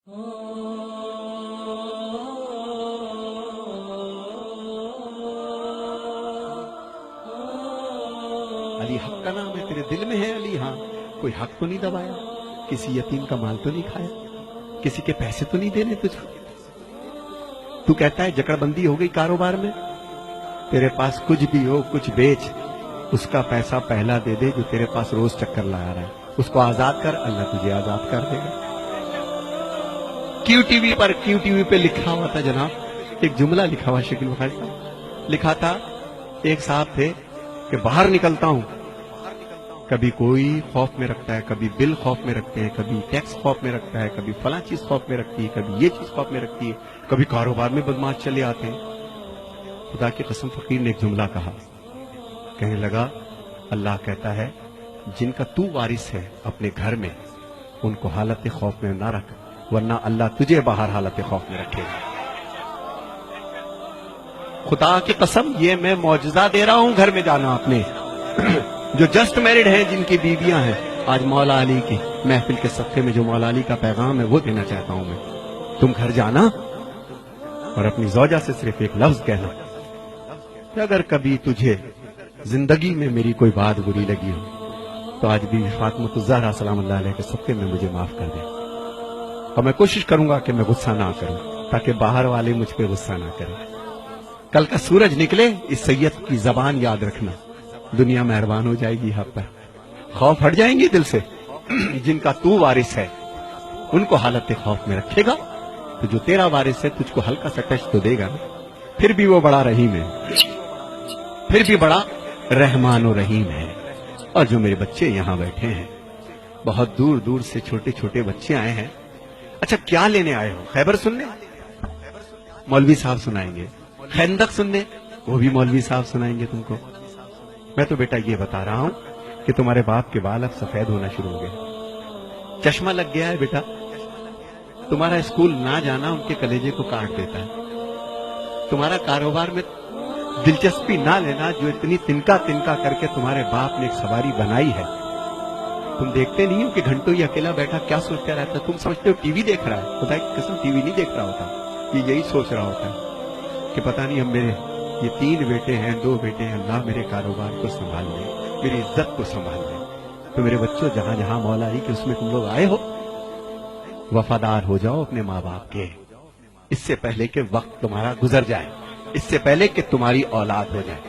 علی حق کا نام ہے، تیرے دل میں ہے علی؟ ہاں، کوئی حق تو نہیں دبایا، کسی یتیم کا مال تو نہیں کھایا، کسی کے پیسے تو نہیں دینے تجھ کو؟ تو کہتا ہے جکڑ بندی ہو گئی کاروبار میں، تیرے پاس کچھ بھی ہو، کچھ بیچ، اس کا پیسہ پہلا دے دے جو تیرے پاس روز چکر لگا رہا ہے، اس کو آزاد کر، اللہ تجھے آزاد کر دے گا۔ کیو ٹی وی پہ لکھا ہوا تھا جناب، ایک جملہ لکھا ہوا شکیل بخاری صاحب، لکھا تھا ایک صاحب تھے کہ باہر نکلتا ہوں، کبھی کوئی خوف میں رکھتا ہے، کبھی بل خوف میں رکھتے ہیں، کبھی ٹیکس خوف میں رکھتا ہے، کبھی فلاں چیز خوف میں رکھتی ہے، کبھی یہ چیز خوف میں رکھتی ہے، کبھی کاروبار میں بدماش چلے آتے ہیں۔ خدا کی قسم فقیر نے ایک جملہ کہا، کہنے لگا اللہ کہتا ہے جن کا تو وارث ہے اپنے گھر میں ان کو حالت خوف میں نہ رکھ، ورنہ اللہ تجھے باہر حالت خوف میں رکھے گا۔ خدا کی قسم یہ میں معجزہ دے رہا ہوں گھر میں جانا اپنے جو جسٹ میرڈ ہیں، جن کی بیویاں ہیں، آج مولا علی کی محفل کے صفحے میں جو مولا علی کا پیغام ہے وہ دینا چاہتا ہوں میں۔ تم گھر جانا اور اپنی زوجہ سے صرف ایک لفظ کہنا کہ اگر کبھی تجھے زندگی میں میری کوئی بات بری لگی ہو تو آج بھی فاطمہ الزہرا سلام اللہ علیہ کے صدقے میں مجھے معاف کر دے، اور میں کوشش کروں گا کہ میں غصہ نہ کروں تاکہ باہر والے مجھ پہ غصہ نہ کریں۔ کل کا سورج نکلے اس سید کی زبان یاد رکھنا، دنیا مہربان ہو جائے گی یہاں پر، خوف ہٹ جائیں گی دل سے۔ جن کا تو وارث ہے ان کو حالت خوف میں رکھے گا تو جو تیرا وارث ہے تجھ کو ہلکا سا ٹچ تو دے گا نا، پھر بھی وہ بڑا رحیم ہے، پھر بھی بڑا رحمان و رحیم ہے۔ اور جو میرے بچے یہاں بیٹھے ہیں، بہت دور دور سے چھوٹے چھوٹے بچے آئے ہیں، اچھا کیا لینے آئے ہو؟ خیبر سننے؟ مولوی صاحب سنائیں گے۔ خندق سننے؟ وہ بھی مولوی صاحب سنائیں گے تم کو۔ میں تو بیٹا یہ بتا رہا ہوں کہ تمہارے باپ کے بال اب سفید ہونا شروع ہو گئے، چشمہ لگ گیا ہے بیٹا، تمہارا اسکول نہ جانا ان کے کلیجے کو کاٹ دیتا ہے، تمہارا کاروبار میں دلچسپی نہ لینا جو اتنی تنکا کر کے تمہارے باپ نے ایک سواری بنائی ہے، تم دیکھتے نہیں ہو کہ گھنٹوں یہ اکیلا بیٹھا کیا سوچتا رہتا ہے؟ تم سمجھتے ہو ٹی وی دیکھ رہا ہے، خدا کی قسم ٹی وی نہیں دیکھ رہا ہوتا، یہ یہی سوچ رہا ہوتا ہے کہ پتہ نہیں ہم میرے یہ 3 بیٹے ہیں 2 بیٹے ہیں، اللہ میرے کاروبار کو سنبھال لے، میری عزت کو سنبھال لے۔ تو میرے بچوں جہاں جہاں مولا علی کہ اس میں تم لوگ آئے ہو، وفادار ہو جاؤ اپنے ماں باپ کے، اس سے پہلے کہ وقت تمہارا گزر جائے، اس سے پہلے کہ تمہاری اولاد ہو جائے۔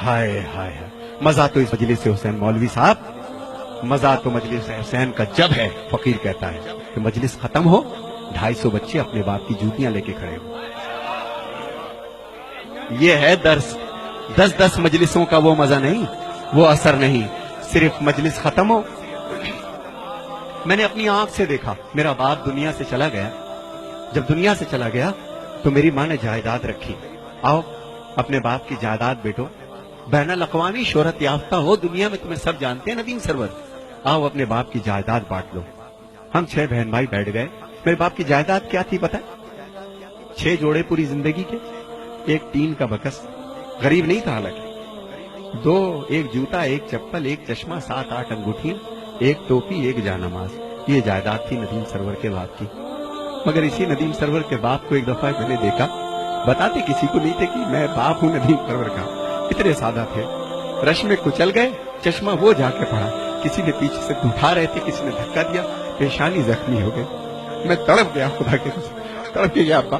ہائے ہائے ہائے، مزہ تو اس مجلس حسین مولوی صاحب، مزہ تو مجلس حسین کا جب ہے، فقیر کہتا ہے کہ مجلس ختم ہو 250 بچے اپنے باپ کی جوتیاں لے کے کھڑے ہو۔ یہ ہے درس، 10 مجلسوں کا وہ مزہ نہیں، وہ اثر نہیں، صرف مجلس ختم ہو۔ میں نے اپنی آنکھ سے دیکھا، میرا باپ دنیا سے چلا گیا، جب دنیا سے چلا گیا تو میری ماں نے جائیداد رکھی، آؤ اپنے باپ کی جائیداد بیٹو، بین الاقوامی شہرت یافتہ ہو، دنیا میں تمہیں سب جانتے ہیں ندیم سرور، آؤ اپنے باپ کی جائیداد بانٹ لو۔ ہم 6 بہن بھائی بیٹھ گئے۔ میرے باپ کی جائیداد کیا تھی پتہ ہے؟ 6 جوڑے پوری زندگی کے، ایک ٹین کا بکس، غریب نہیں تھا حالانکہ، 2 ایک جوتا، ایک چپل، ایک چشمہ، 7-8 انگوٹھیاں، ایک ٹوپی، ایک جانماز، یہ جائیداد تھی ندیم سرور کے باپ کی۔ مگر اسی ندیم سرور کے باپ کو ایک دفعہ میں نے دیکھا، بتاتے کسی کو نہیں تھے کہ میں باپ ہوں ندیم سرور کا، اتنے سادہ تھے، رش میں کچل گئے، چشمہ وہ جا کے پڑا، کسی نے پیچھے سے اٹھا رہے تھے، کسی نے دھکا دیا، پیشانی زخمی ہو گئی، میں تڑپ گیا، خدا کے قسم تڑپ گیا ابا۔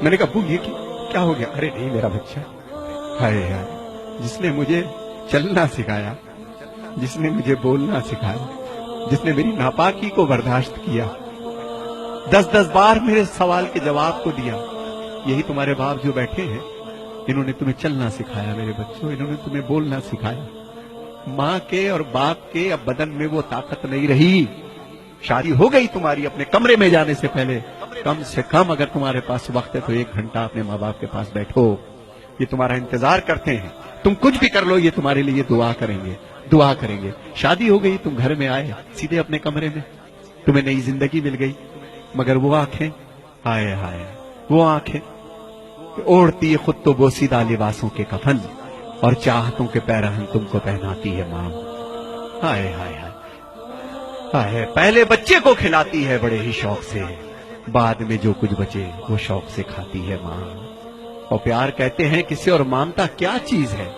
میں نے کہا ابو یہ کیا ہو گیا؟ ارے نہیں میرا بچہ، ہائے ہائے، جس نے مجھے چلنا سکھایا، جس نے مجھے بولنا سکھایا، جس نے میری ناپاکی کو برداشت کیا، 10 بار میرے سوال کے جواب کو دیا، یہی تمہارے باپ جو بیٹھے ہیں، انہوں نے تمہیں چلنا سکھایا میرے بچوں، انہوں نے تمہیں بولنا سکھایا۔ ماں کے اور باپ کے اب بدن میں وہ طاقت نہیں رہی، شادی ہو گئی تمہاری، اپنے کمرے میں جانے سے پہلے کم سے کم اگر تمہارے پاس وقت ہے تو 1 گھنٹہ اپنے ماں باپ کے پاس بیٹھو، یہ تمہارا انتظار کرتے ہیں، تم کچھ بھی کر لو یہ تمہارے لیے دعا کریں گے، دعا کریں گے۔ شادی ہو گئی، تم گھر میں آئے سیدھے اپنے کمرے میں، تمہیں نئی زندگی مل گئی، مگر وہ آنکھیں، ہائے ہائے، وہ آنکھیں اوڑھتی خود تو بوسیدہ لباسوں کے کفن اور چاہتوں کے پیرہن تم کو پہناتی ہے ماں، ہائے ہائے ہائے، پہلے بچے کو کھلاتی ہے بڑے ہی شوق سے، بعد میں جو کچھ بچے وہ شوق سے کھاتی ہے ماں. اور پیار کہتے ہیں کسے اور مامتا کیا چیز ہے؟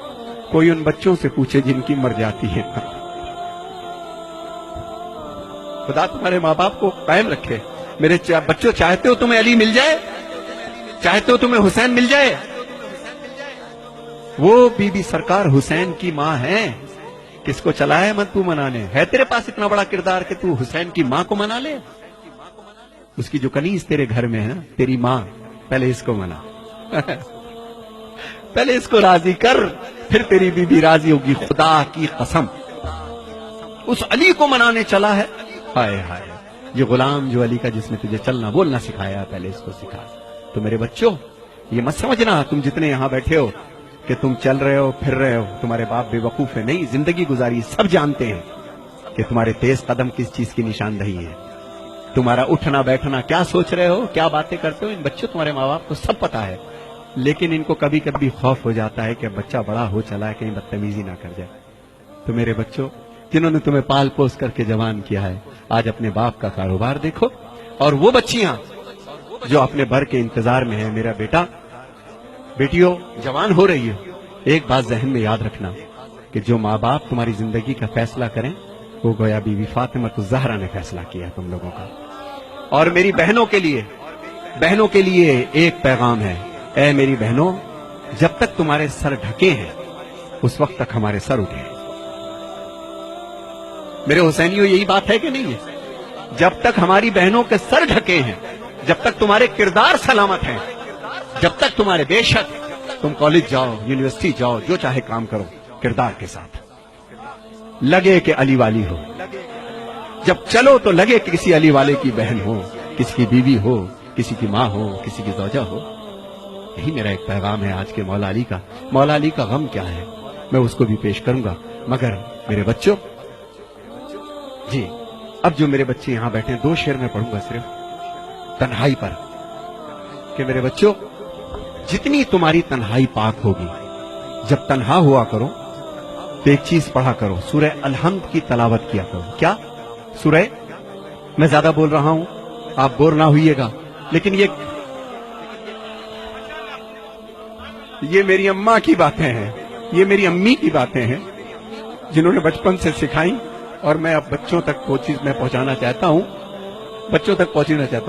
کوئی ان بچوں سے پوچھے جن کی مر جاتی ہے. خدا تمہارے ماں باپ کو قائم رکھے. میرے بچوں، چاہتے ہو تمہیں علی مل جائے؟ چاہتے ہو تمہیں حسین مل جائے؟ وہ بی بی سرکار حسین کی ماں ہے. کس کو چلا ہے من تو منانے؟ ہے تیرے پاس اتنا بڑا کردار کہ تو حسین کی ماں کو منا لے؟ اس کی جو کنیز تیرے گھر میں ہے نا، تیری ماں، پہلے اس کو منا. پہلے اس کو راضی کر، پھر تیری بی بی راضی ہوگی. خدا کی قسم اس علی کو منانے چلا ہے. ہائے ہائے، یہ غلام جو علی کا، جس نے تجھے چلنا بولنا سکھایا، پہلے اس کو سکھا. تو میرے بچوں، یہ مت سمجھنا تم جتنے یہاں بیٹھے ہو کہ تم چل رہے ہو پھر رہے ہو، تمہارے باپ بے وقوف ہے. نہیں، زندگی گزاری سب جانتے ہیں کہ تمہارے تیز قدم کس چیز کی نشاندہی ہے. تمہارا اٹھنا بیٹھنا کیا سوچ رہے ہو، کیا باتیں کرتے ہو، ان بچوں تمہارے ماں باپ کو سب پتا ہے. لیکن ان کو کبھی کبھی خوف ہو جاتا ہے کہ بچہ بڑا ہو چلا ہے، کہیں بدتمیزی نہ کر جائے. تو میرے بچوں، جنہوں نے تمہیں پال پوس کر کے جوان کیا ہے، آج اپنے باپ کا کاروبار دیکھو. اور وہ بچیاں جو اپنے بھر کے انتظار میں ہیں، میرا بیٹا، بیٹیوں جوان ہو رہی ہے، ایک بات ذہن میں یاد رکھنا کہ جو ماں باپ تمہاری زندگی کا فیصلہ کریں، وہ گویا بی بی فاطمہ الزہرا نے فیصلہ کیا تم لوگوں کا. اور میری بہنوں کے لیے ایک پیغام ہے. اے میری بہنوں، جب تک تمہارے سر ڈھکے ہیں اس وقت تک ہمارے سر اٹھے ہیں. میرے حسینیوں، یہی بات ہے کہ نہیں ہے؟ جب تک ہماری بہنوں کے سر ڈھکے ہیں، جب تک تمہارے کردار سلامت ہیں، جب تک تمہارے، بے شک تم کالج جاؤ، یونیورسٹی جاؤ، جو چاہے کام کرو، کردار کے ساتھ لگے کہ علی والی ہو. جب چلو تو لگے کہ کسی علی والے کی بہن ہو، کسی کی بیوی ہو، کسی کی ماں ہو، کسی کی زوجہ ہو. یہی میرا ایک پیغام ہے آج کے مولا علی کا. مولا علی کا غم کیا ہے میں اس کو بھی پیش کروں گا. مگر میرے بچوں، جی اب جو میرے بچے یہاں بیٹھے ہیں، 2 شعر میں پڑھوں گا صرف تنہائی پر، کہ میرے بچوں، جتنی تمہاری تنہائی پاک ہوگی، جب تنہا ہوا کرو تو ایک چیز پڑھا کرو، سورہ الحمد کی تلاوت کیا کرو. کیا سورہ؟ میں زیادہ بول رہا ہوں، آپ بور نہ ہوئیے گا، لیکن یہ میری اماں کی باتیں ہیں، یہ میری امی کی باتیں ہیں، جنہوں نے بچپن سے سکھائی، اور میں اب بچوں تک وہ چیز میں پہنچانا چاہتا ہوں،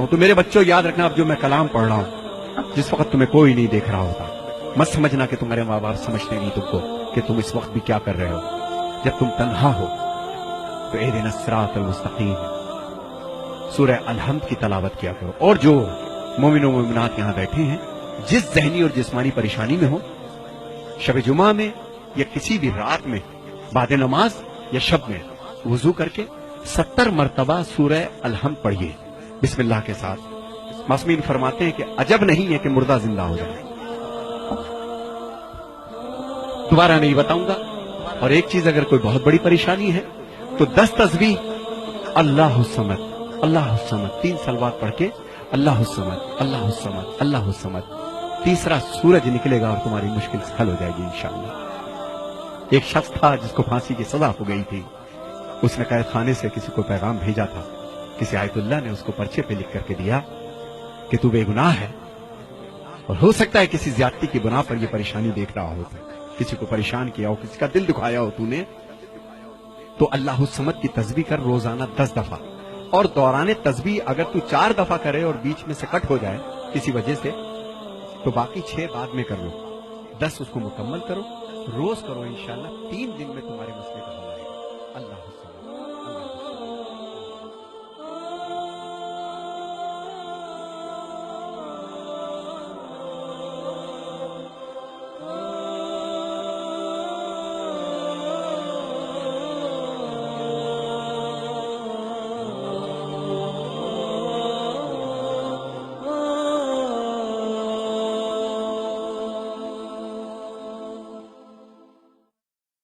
تو میرے بچوں یاد رکھنا، اب جو میں کلام پڑھ رہا ہوں، جس وقت تمہیں کوئی نہیں دیکھ رہا ہوتا، مت سمجھنا کہ تمہارے ماں باپ سمجھتے نہیں تم کو کہ تم اس وقت بھی کیا کر رہے ہو. جب تم تنہا ہو تو اہدنا الصراط المستقیم سورہ الحمد کی تلاوت کیا کرو. اور جو مومن و مومنات یہاں بیٹھے ہیں، جس ذہنی اور جسمانی پریشانی میں ہو، شب جمعہ میں یا کسی بھی رات میں، بعد نماز یا شب میں، وضو کر کے 70 مرتبہ سورہ الحمد پڑھیے بسم اللہ کے ساتھ. معصومین فرماتے ہیں کہ عجب نہیں ہے کہ مردہ زندہ ہو جائے. دوبارہ نہیں بتاؤں گا. اور ایک چیز، اگر کوئی بہت بڑی پریشانی ہے تو 10 تسبیح اللہ الصمد، اللہ الصمد، 3 صلوات پڑھ کے اللہ الصمد، اللہ الصمد، اللہ الصمد. تیسرا سورج نکلے گا اور تمہاری مشکل حل ہو جائے گی انشاءاللہ. ایک شخص تھا جس کو پھانسی کی سزا ہو گئی تھی. اس نے قید خانے سے کسی کو پیغام بھیجا تھا. کسی آیت اللہ نے اس کو پرچے پہ لکھ کر کے دیا کہ تو بے گناہ ہے، اور ہو سکتا ہے کسی زیادتی کی بنا پر یہ پریشانی دیکھ رہا ہو، کسی کو پریشان کیا ہو، کسی کا دل دکھایا ہو تو نے، تو اللہ الصمد کی تسبیح کر روزانہ 10 دفعہ. اور دوران تسبیح اگر تو 4 دفعہ کرے اور بیچ میں سے کٹ ہو جائے کسی وجہ سے، تو باقی 6 بعد میں کر لو. 10 اس کو مکمل کرو، روز کرو، انشاءاللہ 3 دن میں تمہارے مسئلے کا حل آئے گا. اللہ